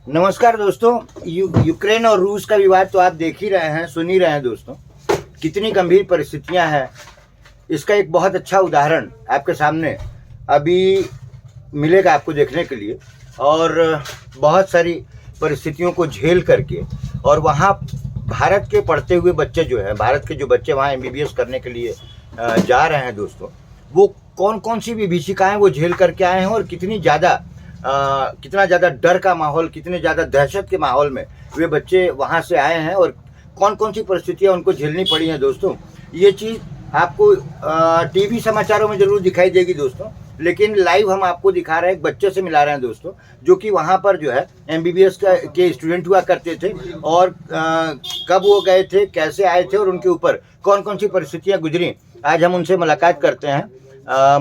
नमस्कार दोस्तों। यूक्रेन और रूस का विवाद तो आप देख ही रहे हैं, सुन ही रहे हैं दोस्तों, कितनी गंभीर परिस्थितियां हैं। इसका एक बहुत अच्छा उदाहरण आपके सामने अभी मिलेगा आपको देखने के लिए। और बहुत सारी परिस्थितियों को झेल करके और वहाँ भारत के पढ़ते हुए बच्चे जो हैं, भारत के जो बच्चे वहाँ MBBS करने के लिए जा रहे हैं दोस्तों, वो कौन कौन सी विभीषिकाएँ वो झेल करके आए हैं और कितना ज़्यादा डर का माहौल, कितने ज़्यादा दहशत के माहौल में वे बच्चे वहाँ से आए हैं और कौन कौन सी परिस्थितियाँ उनको झेलनी पड़ी हैं दोस्तों। ये चीज़ आपको टीवी समाचारों में ज़रूर दिखाई देगी दोस्तों, लेकिन लाइव हम आपको दिखा रहे हैं, एक बच्चे से मिला रहे हैं दोस्तों, जो कि वहाँ पर जो है MBBS के स्टूडेंट हुआ करते थे और कब वो गए थे, कैसे आए थे और उनके ऊपर कौन कौन सी परिस्थितियाँ गुजरी। आज हम उनसे मुलाकात करते हैं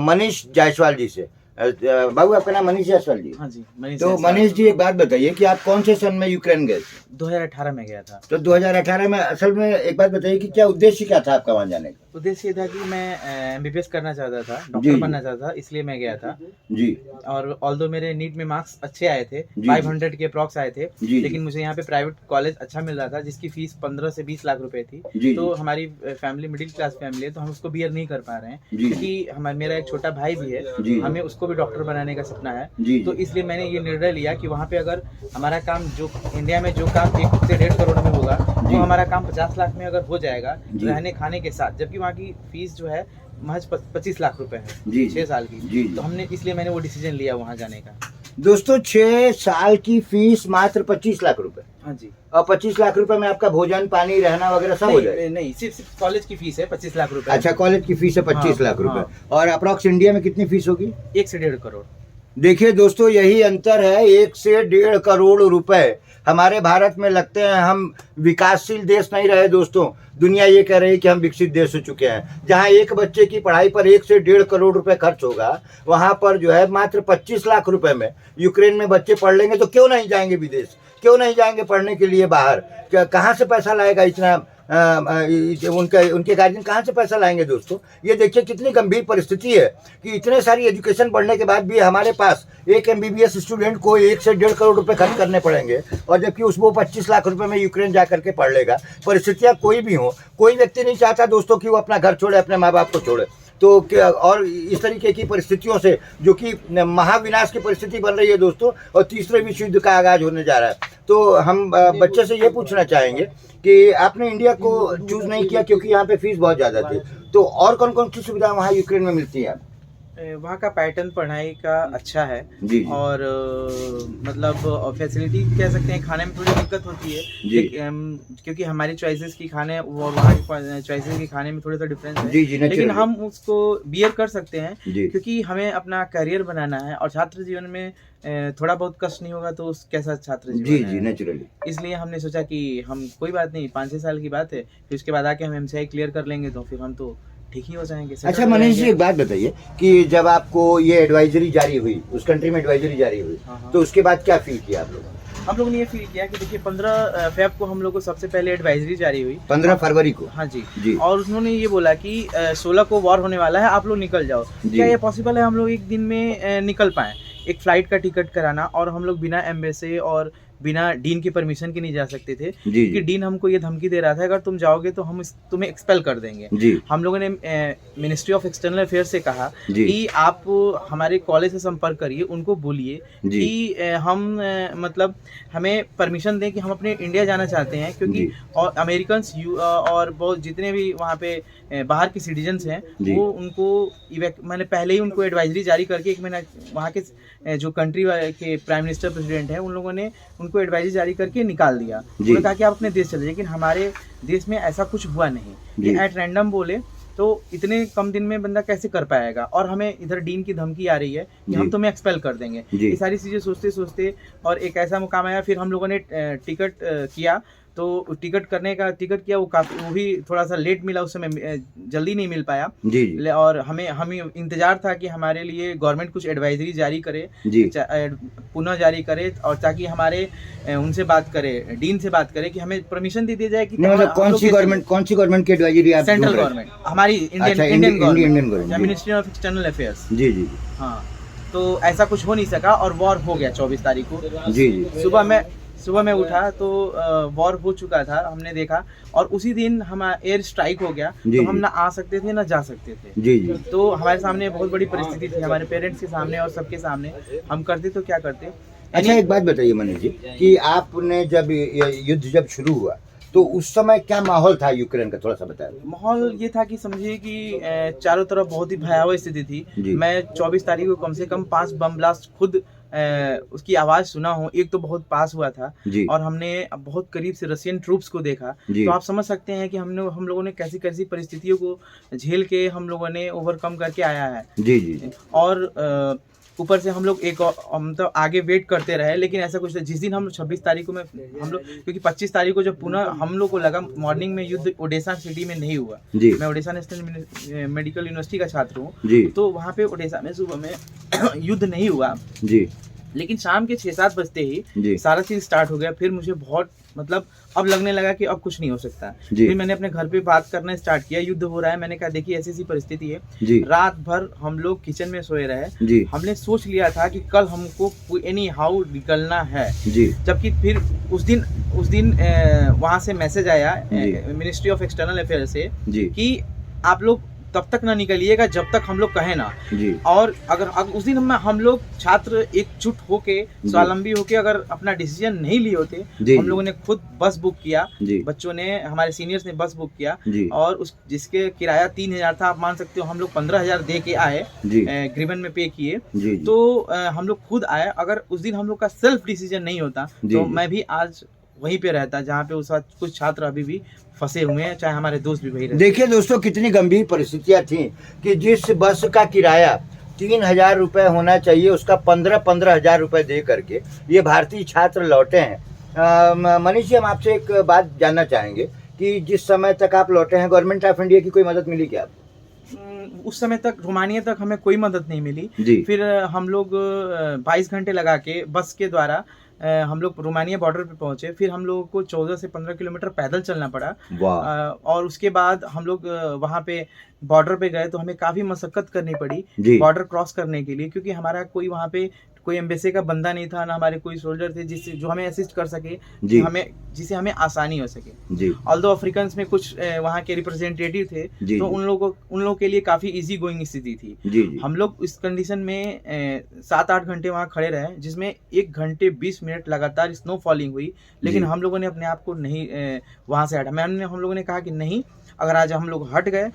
मनीष जायसवाल जी से। बाबू, आपका नाम मनीष जायसवाल जी? हाँ जी, मनीष। तो मनीष जी, एक बात बताइए कि आप कौन से सन में यूक्रेन गए थे? 2018 में गया था। तो 2018 में असल में एक बात बताइए कि क्या उद्देश्य क्या था आपका वहाँ जाने का? उद्देश्य ये था कि मैं MBBS करना चाहता था, डॉक्टर बनना चाहता था, इसलिए मैं गया था जी। और ऑल्दो मेरे नीट में मार्क्स अच्छे आए थे, 500 के अप्रॉक्स आए थे, लेकिन मुझे यहाँ पे प्राइवेट कॉलेज अच्छा मिल रहा था जिसकी फीस 15 से 20 लाख रुपए थी। तो हमारी फैमिली मिडिल क्लास फैमिली है, तो हम उसको बियर नहीं कर पा रहे हैं, क्योंकि मेरा एक छोटा भाई भी है, हमें उसको भी डॉक्टर बनाने का सपना है। तो इसलिए मैंने ये निर्णय लिया कि वहाँ पे अगर हमारा काम, जो इंडिया में जो काम 1 से 1.5 करोड़ में होगा, वो हमारा काम 50 लाख में अगर हो जाएगा रहने खाने के साथ, जबकि वहाँ की फीस जो है महज 25 लाख रुपए है 6 साल की। तो हमने, इसलिए मैंने वो डिसीजन लिया वहाँ जाने का। दोस्तों, 6 साल की फीस मात्र 25 लाख रुपए। हाँ जी। और 25 लाख रुपए में आपका भोजन, पानी, रहना वगैरह सब हो जाए? नहीं, सिर्फ कॉलेज की फीस है 25 लाख रुपए। अच्छा, कॉलेज की फीस है 25 लाख रुपए। और अप्रॉक्स इंडिया में कितनी फीस होगी? 1 से 1.5 करोड़। देखिए दोस्तों, यही अंतर है, 1 से 1.5 करोड़ रुपए हमारे भारत में लगते हैं। हम विकासशील देश नहीं रहे दोस्तों, दुनिया ये कह रही है कि हम विकसित देश हो चुके हैं। जहां एक बच्चे की पढ़ाई पर 1 से 1.5 करोड़ रुपए खर्च होगा, वहां पर जो है मात्र 25 लाख रुपए में यूक्रेन में बच्चे पढ़ लेंगे। तो क्यों नहीं जाएंगे विदेश, क्यों नहीं जाएंगे पढ़ने के लिए बाहर? कहाँ से पैसा लाएगा इतना? उनके गार्जियन कहाँ से पैसा लाएंगे दोस्तों? ये देखिए कितनी गंभीर परिस्थिति है कि इतने सारी एजुकेशन पढ़ने के बाद भी हमारे पास एक MBBS स्टूडेंट को 1 से 1.5 करोड़ रुपए खर्च करने पड़ेंगे, और जबकि उसको 25 लाख रुपए में यूक्रेन जा करके पढ़ लेगा। परिस्थितियाँ कोई भी हो, कोई व्यक्ति नहीं चाहता दोस्तों कि वो अपना घर छोड़े, अपने माँ बाप को छोड़े। तो क्या, और इस तरीके की परिस्थितियों से जो कि महाविनाश की परिस्थिति बन रही है दोस्तों, और तीसरे विश्व युद्ध का आगाज होने जा रहा है। तो हम बच्चे से ये पूछना चाहेंगे कि आपने इंडिया को चूज नहीं किया क्योंकि यहाँ पे फीस बहुत ज़्यादा थी, तो और कौन कौन सी सुविधा वहाँ यूक्रेन में मिलती है? वहाँ का पैटर्न पढ़ाई का अच्छा है और मतलब फैसिलिटी कह सकते हैं। खाने में थोड़ी दिक्कत होती है क्योंकि हमारी चॉइसेस की खाने और वहाँ की चॉइसेस की खाने में थोड़ा सा डिफरेंस है, लेकिन हम उसको बियर कर सकते हैं क्योंकि हमें अपना करियर बनाना है और छात्र जीवन में थोड़ा बहुत कष्ट नहीं होगा तो कैसा छात्र जीवन है। नेचुरली। इसलिए हमने सोचा कि हम कोई बात नहीं, 5-6 साल की बात है, फिर उसके बाद आके हम MCI क्लियर कर लेंगे तो फिर हम तो ठीक ही हो जाएंगे। अच्छा मनीष जी, एक बात बताइए कि जब आपको ये एडवाइजरी जारी हुई, उस कंट्री में एडवाइजरी जारी हुई, तो उसके बाद क्या फील किया आप लोगों ने? हम लोगों ने ये फील किया कि देखिए 15 फेब को हम लोग को सबसे पहले एडवाइजरी जारी हुई, 15 फरवरी को। हाँ जी। और उन्होंने ये बोला कि 16 को वॉर होने वाला है, आप लोग निकल जाओ। क्या ये पॉसिबल है हम लोग एक दिन में निकल पाए? एक फ्लाइट का टिकट कराना, और हम लोग बिना एम्बेसी और बिना डीन की परमिशन के नहीं जा सकते थे, क्योंकि डीन हमको ये धमकी दे रहा था अगर तुम जाओगे तो हम तुम्हें एक्सपेल कर देंगे। हम लोगों ने मिनिस्ट्री ऑफ एक्सटर्नल अफेयर्स से कहा कि आप हमारे कॉलेज से संपर्क करिए, उनको बोलिए कि हम मतलब हमें परमिशन दें कि हम अपने इंडिया जाना चाहते हैं, क्योंकि और अमेरिकन और बहुत जितने भी वहाँ पे बाहर के सिटीजन्स हैं वो उनको मैंने पहले ही उनको एडवाइजरी जारी करके 1 महीना वहाँ के जो कंट्री के प्राइम मिनिस्टर प्रेसिडेंट हैं उन लोगों ने उनको एडवाइजरी जारी करके निकाल दिया। उन्होंने कहा कि आप अपने देश चले, लेकिन हमारे देश में ऐसा कुछ हुआ नहीं। ये एट रैंडम बोले तो इतने कम दिन में बंदा कैसे कर पाएगा, और हमें इधर डीन की धमकी आ रही है कि हम तुम्हें एक्सपेल कर देंगे। ये सारी चीज़ें सोचते सोचते और एक ऐसा मुकाम आया, फिर हम लोगों ने टिकट किया। तो टिकट किया, वो भी थोड़ा सा लेट मिला, उस समय जल्दी नहीं मिल पाया। और हमें इंतजार था कि हमारे लिए गवर्नमेंट कुछ एडवाइजरी जारी करे, पुनः जारी करे, और ताकि हमारे उनसे बात करे, डीन से बात करे कि हमें परमिशन दे दी जाए कि मतलब कौन सी गवर्नमेंट की एडवाइजरी? सेंट्रल गवर्नमेंट, हमारी Indian government, ministry of external affairs. जी। हाँ, तो ऐसा कुछ हो नहीं सका और वॉर हो गया 24 तारीख को। जी जी सुबह में उठा तो वॉर हो चुका था, हमने देखा, और उसी दिन हम एयर स्ट्राइक हो गया, जी, तो हम जी। ना आ सकते थे ना जा सकते थे। जी जी। तो हमारे सामने बहुत बड़ी परिस्थिति थी, हमारे पेरेंट्स के सामने और सबके सामने, हम करते तो क्या करते। अच्छा, एक बात बताइए मनीष जी कि आपने जब ये युद्ध जब शुरू हुआ तो उस समय क्या माहौल था यूक्रेन का, थोड़ा सा बताएं। माहौल ये था कि समझिए कि चारों तरफ बहुत ही भयावह स्थिति थी। जी। मैं 24 तारीख को कम से कम 5 बम ब्लास्ट खुद उसकी आवाज़ सुना हूँ। एक तो बहुत पास हुआ था जी। और हमने बहुत करीब से रशियन ट्रूप्स को देखा। जी। तो आप समझ सकते हैं कि हम लोगों ने कैसी कैसी परिस्थितियों को झेल के हम लोगों ने ओवरकम करके आया है। जी जी। और ऊपर से हम लोग मतलब आगे वेट करते रहे, लेकिन ऐसा कुछ जिस दिन हम 26 तारीख को में हम लोग, क्योंकि 25 तारीख को जब पुनः हम लोग को लगा मॉर्निंग में युद्ध ओडेसा सिटी में नहीं हुआ। जी। मैं ओडेसा नेशनल मेडिकल यूनिवर्सिटी का छात्र हूँ। जी। तो वहाँ पे ओडेसा में सुबह में युद्ध नहीं हुआ, जी। लेकिन शाम के 6-7 बजते जी। ही सारा चीज स्टार्ट हो गया। फिर मुझे बहुत मतलब अब लगने लगा कि अब कुछ नहीं हो सकता। जी। फिर मैंने अपने घर पे बात करना स्टार्ट किया, युद्ध हो रहा है, मैंने कहा देखिए ऐसी ऐसी परिस्थिति है। जी। रात भर हम लोग किचन में सोए रहे। जी। हमने सोच लिया था कि कल हमको एनी हाउ निकलना है। जी। जबकि फिर उस दिन वहाँ से मैसेज आया मिनिस्ट्री ऑफ एक्सटर्नल अफेयर से जी। कि आप लोग तब तक ना निकलिएगा जब तक हम लोग कहें ना। जी। और अगर उस दिन हम लोग छात्र एकजुट होके स्वावलंबी होके अगर अपना डिसीजन नहीं लिए होते, हम लोगों ने खुद बस बुक किया। बच्चों ने, हमारे सीनियर्स ने बस बुक किया और उस जिसके किराया 3000 था, आप मान सकते हो हम लोग 15,000 दे के आए, ग्रीवन में पे किए। तो हम लोग खुद आए। अगर उस दिन हम लोग का सेल्फ डिसीजन नहीं होता तो मैं भी आज वहीं पे रहता जहाँ पे उस वक्त कुछ छात्र अभी भी फंसे हुए हैं, चाहे हमारे दोस्त भी वही रहते। देखिए दोस्तों, कितनी गंभीर परिस्थितियां थी कि जिस बस का किराया 3,000 रुपये होना चाहिए उसका 15,000 रुपये दे करके ये भारतीय छात्र लौटे हैं। मनीष जी, हम आपसे एक बात जानना चाहेंगे कि जिस समय तक आप लौटे हैं, गवर्नमेंट ऑफ इंडिया की कोई मदद मिली क्या आपको? उस समय तक रोमानिया तक हमें कोई मदद नहीं मिली। फिर हम लोग 22 घंटे लगा के बस के द्वारा हम लोग रोमानिया बॉर्डर पे पहुंचे। फिर हम लोगों को 14 से 15 किलोमीटर पैदल चलना पड़ा। और उसके बाद हम लोग वहाँ पे बॉर्डर पे गए तो हमें काफ़ी मशक्कत करनी पड़ी बॉर्डर क्रॉस करने के लिए, क्योंकि हमारा कोई वहाँ पे कोई एम्बेसी का बंदा नहीं था, ना हमारे कोई सोल्जर थे जो हमें असिस्ट कर सके, जिसे हमें आसानी हो सके। ऑल्दो अफ्रीकन्स में कुछ वहाँ के रिप्रेजेंटेटिव थे, तो उन लोगों के लिए काफ़ी इजी गोइंग स्थिति थी। हम लोग इस कंडीशन में 7-8 घंटे वहाँ खड़े रहे, जिसमें 1 घंटे 20 मिनट लगातार स्नो फॉलिंग हुई, लेकिन हम लोगों ने अपने आप को नहीं वहाँ से हटा। हम लोगों ने कहा कि नहीं, अगर आज हम लोग हट गए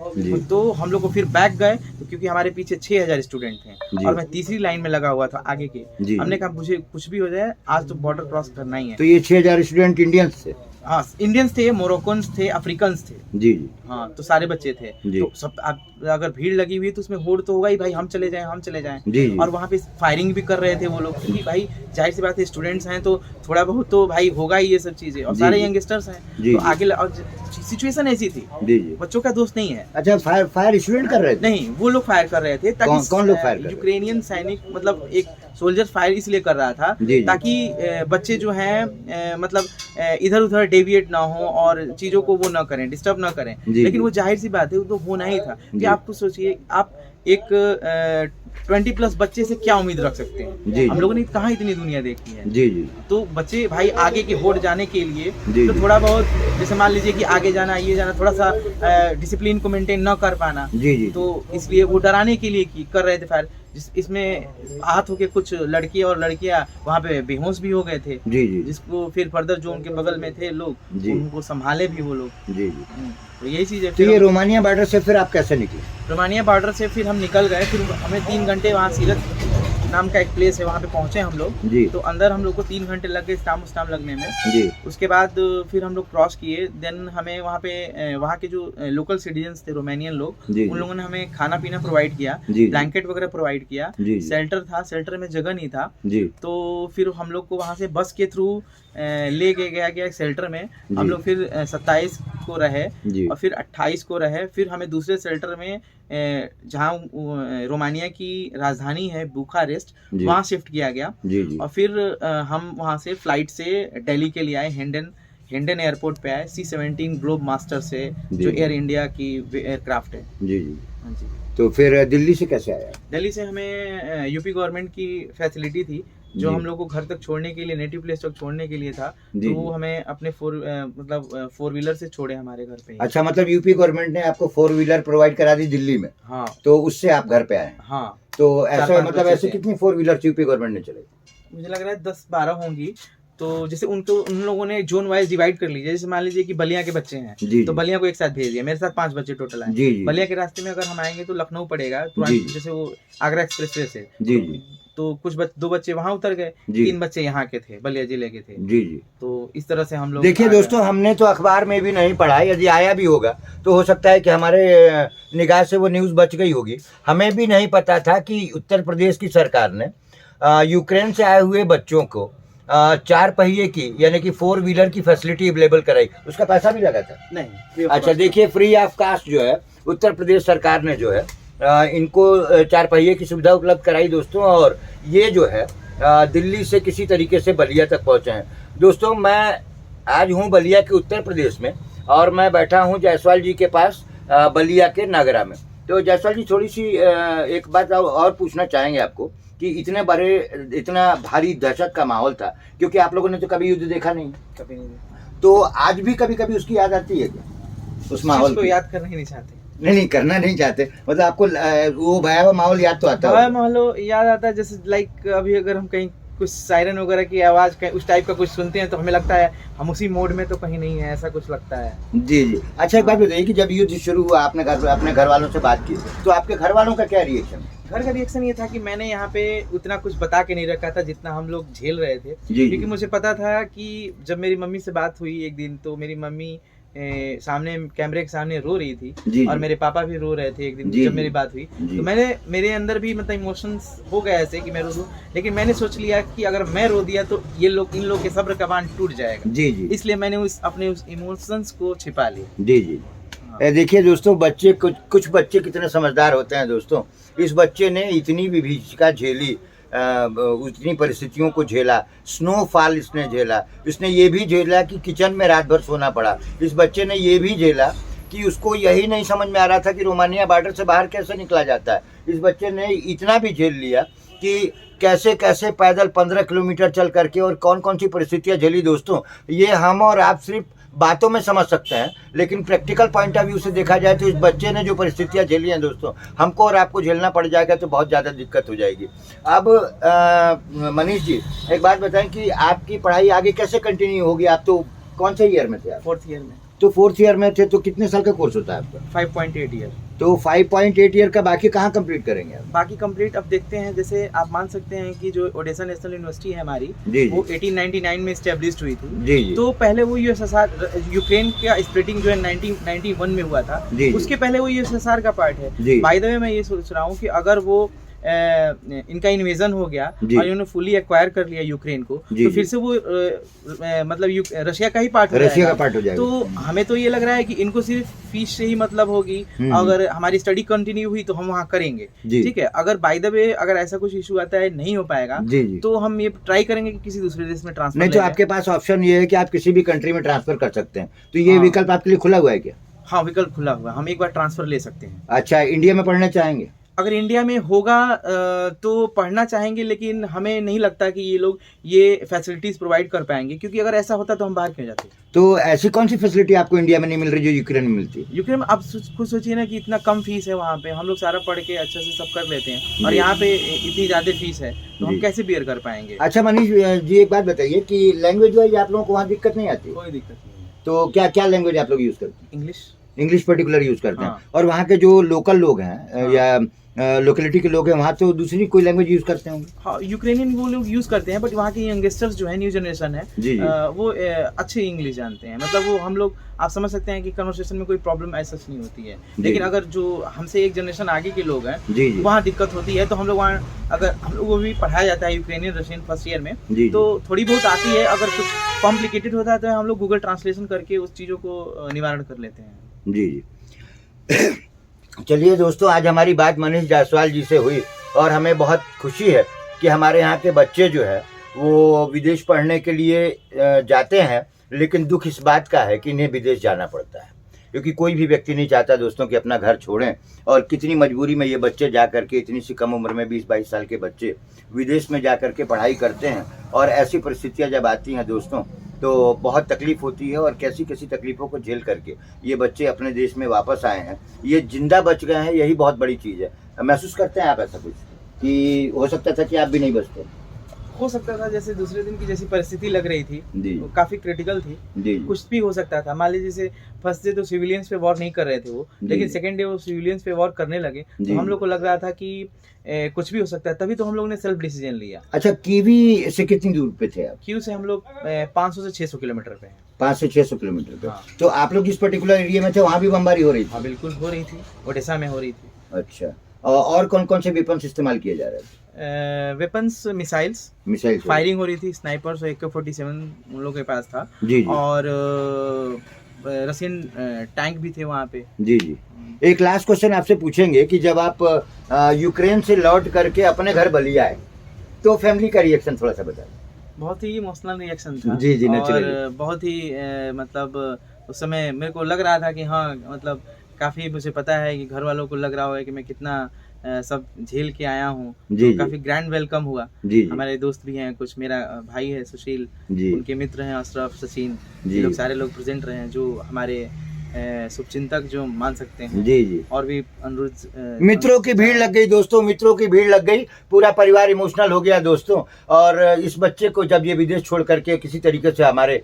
तो हम लोग को फिर बैक गए, तो क्योंकि हमारे पीछे 6,000 स्टूडेंट थे और मैं तीसरी लाइन में लगा हुआ था आगे के। हमने कहा मुझे कुछ भी हो जाए, आज तो बॉर्डर क्रॉस करना ही है। तो ये 6,000 स्टूडेंट इंडियंस थे? हाँ, इंडियंस थे, मोरक्कन्स थे, अफ्रीकन्स थे। जी। हाँ, तो सारे बच्चे थे। तो सब अगर भीड़ लगी हुई तो उसमें होड़ तो होगा ही, भाई हम चले जाएं। और वहाँ पे फायरिंग भी कर रहे थे वो लोग, क्योंकि भाई जाहिर सी बात है स्टूडेंट्स हैं तो थोड़ा बहुत तो भाई होगा ही ये सब चीजें, और सारे यंगस्टर्स हैं तो आगे। और सिचुएशन ऐसी थी, बच्चों का दोस्त नहीं है। अच्छा, फायर स्टूडेंट कर रहे थे? नहीं, वो लोग फायर कर रहे थे ताकि कौन लोग फायर कर रहे थे? यूक्रेनियन सैनिक, मतलब एक सोल्जर फायर इसलिए कर रहा था ताकि बच्चे जो हैं मतलब इधर उधर डेविएट ना हो और चीजों को वो ना करें, डिस्टर्ब ना करें। लेकिन वो जाहिर सी बात है, वो तो होना ही था कि आपको सोचिए, आप एक 20+ बच्चे से क्या उम्मीद रख सकते हैं? हम लोगों ने कहाँ इतनी दुनिया देखी है। तो बच्चे भाई आगे की होड़ जाने के लिए तो थोड़ा बहुत, जैसे मान लीजिए कि आगे जाना, ये जाना, थोड़ा सा डिसिप्लिन को मेंटेन न कर पाना, तो इसलिए वो डराने के लिए कर रहे थे फायर। इसमें आहत होके कुछ लड़के और लड़कियां वहाँ पे बेहोश भी हो गए थे, जिसको फिर फर्दर जो उनके बगल में थे लोग, उनको संभाले भी वो लोग। तो यही चीज़ है। तो ये रोमानिया बॉर्डर से फिर आप कैसे निकले? रोमानिया बॉर्डर से फिर हम निकल गए। फिर हमें 3 घंटे वहाँ सीरत नाम का एक प्लेस है, वहाँ पे पहुँचे हम लोग। तो अंदर हम लोग को 3 घंटे लग गए स्टाम लगने में। उसके बाद फिर हम लोग क्रॉस किए। देन हमें वहाँ पे वहाँ के जो लोकल सिटीजन्स थे, रोमानियन लोग, उन लोगों ने हमें खाना पीना प्रोवाइड किया, ब्लैंकेट वगैरह प्रोवाइड किया। शेल्टर था, शेल्टर में जगह नहीं था, तो फिर हम लोग को वहाँ से बस के थ्रू ले गया शेल्टर में। हम लोग फिर 27 को रहे और फिर 28 को रहे। फिर हमें दूसरे शेल्टर में जहाँ रोमानिया की राजधानी है बुखारेस्ट, वहाँ शिफ्ट किया गया। और फिर हम वहाँ से फ्लाइट से दिल्ली के लिए आए, हिंडन एयरपोर्ट पे आए। C-17 ग्लोब मास्टर से, जी। जो एयर इंडिया की एयरक्राफ्ट है। जी जी। हाँ जी। तो फिर दिल्ली से कैसे आया? दिल्ली से हमें यूपी गवर्नमेंट की फैसिलिटी थी, जो जी। हम लोग को घर तक छोड़ने के लिए, नेटिव प्लेस तक छोड़ने के लिए था। जी, तो वो जी। हमें अपने फोर व्हीलर से छोड़े हमारे घर पे ही। अच्छा, मतलब यूपी गवर्नमेंट ने आपको 4 व्हीलर प्रोवाइड करा दी दिल्ली में, हाँ तो उससे आप घर पे आए? हाँ। तो 4-5 ऐसे मतलब बच्चे ऐसे थे। कितनी 4 व्हीलर यूपी गवर्नमेंट ने चलाई? मुझे लग रहा है 10-12 होंगी। तो जैसे उन लोगों ने जोन वाइज डिवाइड कर लीजिए। जैसे मान लीजिए कि बलिया के बच्चे हैं, जी, तो जी। बलिया को एक साथ भेज दिया। मेरे साथ 5 बच्चे टोटल आए। जी, जी। बलिया के रास्ते में अगर हम आएंगे तो लखनऊ पड़ेगा जी, तुरंत, जी। जैसे वो आगरा एक्सप्रेसवे से। जी, जी। तो कुछ 2 बच्चे वहां उतर गए, जी। 3 बच्चे यहाँ के थे, बलिया जिले के थे। जी जी। तो इस तरह से हम लोग देखिए आ गए। दोस्तों, हमने तो अखबार में भी नहीं पढ़ा, यदि आया भी होगा तो हो सकता है कि हमारे निगाह से वो न्यूज़ बच गई होगी। हमें भी नहीं पता था कि उत्तर प्रदेश की सरकार ने यूक्रेन से आए हुए बच्चों को 4 पहिए की यानी कि 4 व्हीलर की फैसिलिटी अवेलेबल कराई। उसका पैसा भी लगा था? नहीं। अच्छा, देखिए, फ्री ऑफ कास्ट जो है उत्तर प्रदेश सरकार ने जो है इनको 4 पहिए की सुविधा उपलब्ध कराई दोस्तों। और ये जो है दिल्ली से किसी तरीके से बलिया तक पहुंचे हैं। दोस्तों, मैं आज हूं बलिया के उत्तर प्रदेश में और मैं बैठा हूं जायसवाल जी के पास बलिया के नागरा में। तो जायसवाल जी, थोड़ी सी एक बात और पूछना चाहेंगे आपको कि इतना भारी दहशत का माहौल था, क्योंकि आप लोगों ने तो कभी युद्ध देखा नहीं, कभी नहीं। तो आज भी कभी कभी उसकी याद आती है क्या, उस माहौल को की? याद करना ही नहीं चाहते। नहीं, करना नहीं चाहते, मतलब आपको वो भयावह माहौल याद तो आता हवा है? माहौल याद आता है, जैसे लाइक अभी अगर हम कहीं कुछ सायरन वगैरह की आवाज उस टाइप का कुछ सुनते हैं तो हमें लगता है हम उसी मोड में तो कहीं नहीं है, ऐसा कुछ लगता है। जी जी। अच्छा, एक बात बताइए कि जब युद्ध शुरू हुआ, आपने अपने घर वालों से बात की, तो आपके घर वालों का क्या रिएक्शन? घर का रिएक्शन ये था कि मैंने यहाँ पे उतना कुछ बता के नहीं रखा था जितना हम लोग झेल रहे थे। जी। क्योंकि मुझे पता था कि जब मेरी मम्मी से बात हुई एक दिन, तो मेरी मम्मी सामने कैमरे के सामने रो रही थी। जी, और जी। मेरे पापा भी रो रहे थे एक दिन जी, जब जी। मेरी बात हुई। जी। तो मेरे अंदर भी मतलब इमोशंस हो गए ऐसे कि मैं रो दूं, लेकिन मैंने सोच लिया कि अगर मैं रो दिया तो इन लोग के सब्र का बांध टूट जाएगा। जी जी। इसलिए मैंने अपने उस इमोशंस को छिपा लिया। जी जी। हाँ। देखिए दोस्तों, बच्चे कुछ बच्चे कितने समझदार होते हैं दोस्तों। इस बच्चे ने इतनी विभीषिका झेली, उतनी परिस्थितियों को झेला, स्नोफॉल इसने झेला, इसने ये भी झेला कि किचन में रात भर सोना पड़ा। इस बच्चे ने ये भी झेला कि उसको यही नहीं समझ में आ रहा था कि रोमानिया बॉर्डर से बाहर कैसे निकला जाता है। इस बच्चे ने इतना भी झेल लिया कि कैसे कैसे पैदल 15 किलोमीटर चल करके और कौन कौन सी परिस्थितियाँ झेली दोस्तों, ये हम और आप सिर्फ बातों में समझ सकते हैं, लेकिन प्रैक्टिकल पॉइंट ऑफ व्यू से देखा जाए तो इस बच्चे ने जो परिस्थितियां झेली हैं दोस्तों, हमको और आपको झेलना पड़ जाएगा तो बहुत ज़्यादा दिक्कत हो जाएगी। अब मनीष जी, एक बात बताएं कि आपकी पढ़ाई आगे कैसे कंटिन्यू होगी? आप तो कौन से ईयर में थे आप? 4th ईयर में। तो 4th ईयर में थे, तो कितने साल का कोर्स होता है आपका? 5.8 ईयर। तो 5.8 ईयर का बाकी कहाँ कंप्लीट करेंगे आप? बाकी कंप्लीट अब देखते हैं। जैसे आप मान सकते हैं कि जो ओडेसा नेशनल यूनिवर्सिटी है हमारी, जी, वो 1899 में स्टैब्लिश्ड हुई थी। जी जी। तो पहले वो यूएसएसआर, यूक्रेन का स्प्लिटिंग जो है 1991 में हुआ था, जी, जी। उसके पहले वो यूएसएसआर का पार्ट है। जी। बाय द वे मैं ये सोच रहा हूँ कि अगर वो इनका इन्वेजन हो गया जी। और इन्होंने फुली एक्वायर कर लिया यूक्रेन को, जी, तो जी। फिर से वो मतलब रशिया का ही पार्ट हो रशिया जाएगा। का पार्ट हो जाएगा। तो हमें तो ये लग रहा है कि इनको सिर्फ फीस से ही मतलब होगी। अगर हमारी स्टडी कंटिन्यू हुई तो हम वहाँ करेंगे, जी। ठीक है। अगर बाय द वे अगर ऐसा कुछ इशू आता है, नहीं हो पाएगा, जी जी। तो हम ये ट्राई करेंगे कि किसी दूसरे देश में ट्रांसफर। नहीं तो आपके पास ऑप्शन ये है कि आप किसी भी कंट्री में ट्रांसफर कर सकते हैं, तो ये हाँ। विकल्प आपके लिए खुला हुआ है क्या? हाँ, विकल्प खुला हुआ, हम एक बार ट्रांसफर ले सकते हैं। अच्छा, इंडिया में पढ़ना चाहेंगे? अगर इंडिया में होगा तो पढ़ना चाहेंगे, लेकिन हमें नहीं लगता कि ये लोग ये फैसिलिटीज प्रोवाइड कर पाएंगे, क्योंकि अगर ऐसा होता तो हम बाहर क्यों जाते। तो ऐसी कौन सी फैसिलिटी आपको इंडिया में नहीं मिल रही जो यूक्रेन में मिलती है? यूक्रेन में आप खुद सोचिए ना कि इतना कम फीस है वहाँ पे, हम लोग सारा पढ़ के अच्छे से सब कर लेते हैं, और जी। यहाँ पे इतनी ज्यादा फीस है, तो जी। हम कैसे बियर कर पाएंगे। अच्छा मनीष जी, एक बात बताइए कि लैंग्वेज वाइज आप लोगों को वहाँ दिक्कत नहीं आती? कोई दिक्कत नहीं है। तो क्या क्या लैंग्वेज आप लोग यूज करते हैं? इंग्लिश पर्टिकुलर यूज करते हैं। हाँ। और वहाँ के जो लोकल लोग हैं हाँ। या लोकेलिटी के लोग हैं, वहाँ तो दूसरी कोई लैंग्वेज यूज करते होंगे? हाँ, यूक्रेनियन वो लोग यूज करते हैं, बट वहाँ के यंगस्टर्स जो है, न्यू जनरेशन है, जी, जी। वो अच्छे इंग्लिश जानते हैं। मतलब वो हम लोग, आप समझ सकते हैं कि कन्वर्सेशन में कोई प्रॉब्लम ऐसा नहीं होती है। लेकिन अगर जो हमसे एक जनरेशन आगे के लोग हैं, जी जी। वहाँ दिक्कत होती है। तो हम लोग वहाँ, अगर हम लोग को भी पढ़ाया जाता है यूक्रेनियन रशियन फर्स्ट ईयर में, जी। तो थोड़ी बहुत आती है। अगर कुछ कॉम्प्लिकेटेड होता है तो हम लोग गूगल ट्रांसलेशन करके उस चीज़ों को निवारण कर लेते हैं। जी जी। चलिए दोस्तों, आज हमारी बात मनीष जायसवाल जी से हुई और हमें बहुत खुशी है कि हमारे यहाँ के बच्चे जो है वो विदेश पढ़ने के लिए जाते हैं, लेकिन दुख इस बात का है कि इन्हें विदेश जाना पड़ता है, क्योंकि कोई भी व्यक्ति नहीं चाहता दोस्तों कि अपना घर छोड़ें। और कितनी मजबूरी में ये बच्चे जा करके, इतनी सी कम उम्र में 20-22 साल के बच्चे विदेश में जा करके पढ़ाई करते हैं, और ऐसी परिस्थितियां जब आती हैं दोस्तों तो बहुत तकलीफ होती है। और कैसी कैसी तकलीफ़ों को झेल करके ये बच्चे अपने देश में वापस आए हैं, ये जिंदा बच गए हैं, यही बहुत बड़ी चीज़ है। महसूस करते हैं आप ऐसा कुछ कि हो सकता था कि आप भी नहीं बचते? हो सकता था, जैसे दूसरे दिन की जैसी परिस्थिति लग रही थी जी वो काफी क्रिटिकल थी, जी कुछ भी हो सकता था। मान लीजिए जैसे फर्स्ट डे तो सिविलियंस पे वॉर नहीं कर रहे थे वो, लेकिन सेकंड डे वो सिविलियंस पे वॉर करने लगे, तो हम लोग को लग रहा था कि कुछ भी हो सकता है। तभी तो हम लोग ने सेल्फ डिसीजन लिया। अच्छा, कीवी से कितनी दूर पे थे आप? क्यू से हम लोग 500 से 600 किलोमीटर पे हैं। 500 से 600 किलोमीटर पे। हाँ। तो आप लोग जिस पर्टिकुलर एरिया में थे वहाँ भी बमबारी हो रही थी? हाँ बिल्कुल हो रही थी, ओडिशा में हो रही थी। अच्छा, और कौन कौन से वेपन्स इस्तेमाल किए जा रहे थे? वेपन्स, मिसाइल्स, मिसाइल फायरिंग हो रही थी, स्नाइपर्स और AK-47 उन लोगों के पास था। जी जी और रशियन टैंक भी थे वहाँ पे। जी जी। एक लास्ट क्वेश्चन आपसे पूछेंगे कि जब आप यूक्रेन से लौट करके अपने घर बलिया आए तो फैमिली का रिएक्शन थोड़ा सा बताइए। बहुत ही इमोशनल रिएक्शन था। जी जी, और नेचुरली। बहुत ही मतलब उस समय मेरे को लग रहा था कि हाँ, मतलब काफ़ी मुझे पता है कि घर वालों को लग रहा होगा कि मैं कितना सब झेल के आया हूँ। जी तो काफ़ी ग्रैंड वेलकम हुआ। जी जी हमारे दोस्त भी हैं कुछ, मेरा भाई है सुशील, जी उनके मित्र हैं अशरफ, सचिन, जी। ये लोग सारे लोग प्रेजेंट रहे हैं, जो हमारे शुभचिंतक जो मान सकते हैं। जी जी। और भी अनुरुद्ध मित्रों की भीड़ लग गई दोस्तों, मित्रों की भीड़ लग गई, पूरा परिवार इमोशनल हो गया दोस्तों। और इस बच्चे को जब ये विदेश छोड़ करके किसी तरीके से हमारे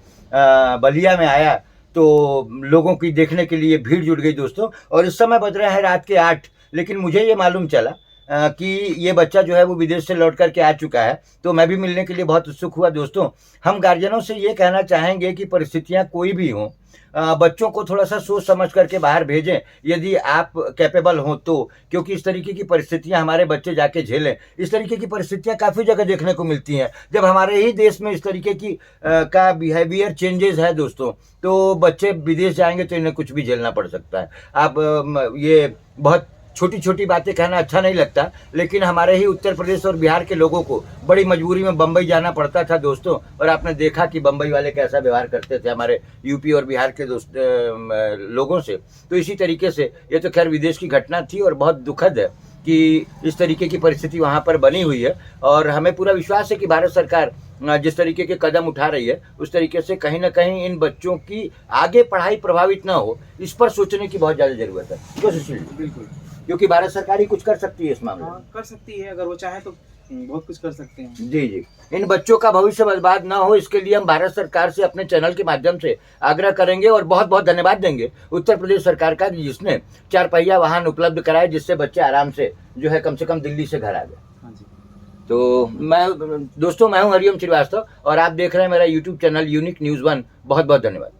बलिया में आया तो लोगों की देखने के लिए भीड़ जुट गई दोस्तों। और इस समय बज रहे हैं रात के 8, लेकिन मुझे ये मालूम चला कि ये बच्चा जो है वो विदेश से लौट करके आ चुका है, तो मैं भी मिलने के लिए बहुत उत्सुक हुआ दोस्तों। हम गार्जियनों से ये कहना चाहेंगे कि परिस्थितियां कोई भी हों, बच्चों को थोड़ा सा सोच समझ करके बाहर भेजें यदि आप कैपेबल हों तो, क्योंकि इस तरीके की परिस्थितियां हमारे बच्चे जाके झेलें। इस तरीके की परिस्थितियां काफ़ी जगह देखने को मिलती हैं। जब हमारे ही देश में इस तरीके की का बिहेवियर चेंजेस है दोस्तों, तो बच्चे विदेश जाएंगे तो इन्हें कुछ भी झेलना पड़ सकता है। आप ये बहुत छोटी छोटी बातें कहना अच्छा नहीं लगता, लेकिन हमारे ही उत्तर प्रदेश और बिहार के लोगों को बड़ी मजबूरी में बम्बई जाना पड़ता था दोस्तों। और आपने देखा कि बम्बई वाले कैसा व्यवहार करते थे हमारे यूपी और बिहार के लोगों से। तो इसी तरीके से ये तो खैर विदेश की घटना थी और बहुत दुखद है कि इस तरीके की परिस्थिति वहाँ पर बनी हुई है। और हमें पूरा विश्वास है कि भारत सरकार जिस तरीके के कदम उठा रही है उस तरीके से कहीं ना कहीं इन बच्चों की आगे पढ़ाई प्रभावित ना हो, इस पर सोचने की बहुत ज़्यादा ज़रूरत है। क्यों सुशील? बिल्कुल, क्योंकि भारत सरकार ही कुछ कर सकती है इस मामले में। हाँ कर सकती है, अगर वो चाहे तो बहुत कुछ कर सकते हैं। जी जी। इन बच्चों का भविष्य बर्बाद ना हो, इसके लिए हम भारत सरकार से अपने चैनल के माध्यम से आग्रह करेंगे और बहुत बहुत धन्यवाद देंगे उत्तर प्रदेश सरकार का, जिसने 4 पहिया वाहन उपलब्ध कराए, जिससे बच्चे आराम से जो है कम से कम दिल्ली से घर आ गए। हाँ जी। तो मैं हूं हरिओम श्रीवास्तव और आप देख रहे हैं मेरा यूट्यूब चैनल यूनिक न्यूज़ 1। बहुत बहुत धन्यवाद।